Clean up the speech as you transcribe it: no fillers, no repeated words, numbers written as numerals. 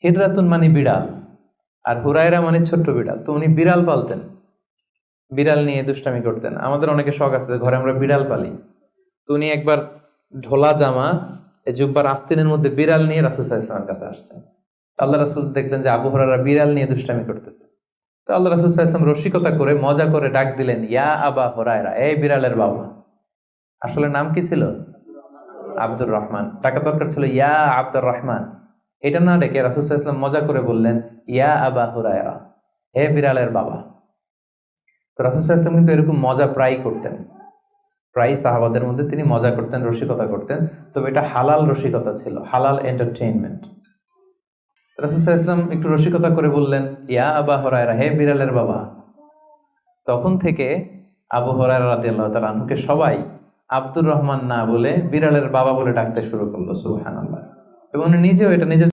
হিররাতুন মানে বিড়াল, আর হুরায়রা মানে ছোট্ট বিড়াল। তো উনি বিড়াল পালতেন, বিড়াল নিয়ে দুষ্টামি করতেন। আমাদের অনেকে শখ আছে ঘরে আমরা বিড়াল পালি। তো উনি একবার ঢোলা জামা, এই জুব্বার আস্তিনের মধ্যে বিড়াল নিয়ে রাসূল সাল্লাল্লাহু আলাইহি ওয়াসাল্লামের কাছে আসছেন। আল্লাহ রাসূল দেখলেন যে আবু হুরায়রা বিড়াল নিয়ে দুষ্টামি করতেছে। তো আল্লাহ রাসূল সাল্লাল্লাহু আলাইহি ওয়াসাল্লাম রসিকতা করে মজা করে ডাক দিলেন, ইয়া আবা হুরায়রা, এই বিড়ালের বাবা। আসলে নাম কি ছিল? আব্দুর রহমান। টাকা দরকার ছিল ইয়া আব্দুর রহমান। এটা না ডেকে রাসূল সাল্লাল্লাহু আলাইহি ওয়াসাল্লাম মজা করে বললেন, ইয়া আবা হুরায়রা, হে বিড়ালের বাবা। তো রাসূল সাল্লাল্লাহু আলাইহি ওয়াসাল্লাম কিন্তু এরকম মজা প্রায় করতেন, প্রায় সাহাবাদের মধ্যে তিনি মজা করতেন, রসিকতা করতেন। তবে এটা হালাল রসিকতা ছিল, হালাল এন্টারটেইনমেন্ট। রাসূল সাল্লাল্লাহু আলাইহি ওয়াসাল্লাম একটু রসিকতা করে বললেন, ইয়া আবা হুরায়রা, হে বিড়ালের বাবা। তখন থেকে আবু হুরায়রা রাদিয়াল্লাহু তাআলা আনহুকে সবাই আব্দুর রহমান না বলে বিড়ালের বাবা বলে ডাকতে শুরু করলো। সুবহানাল্লাহ। এবং উনি নিজেও এটা নিজের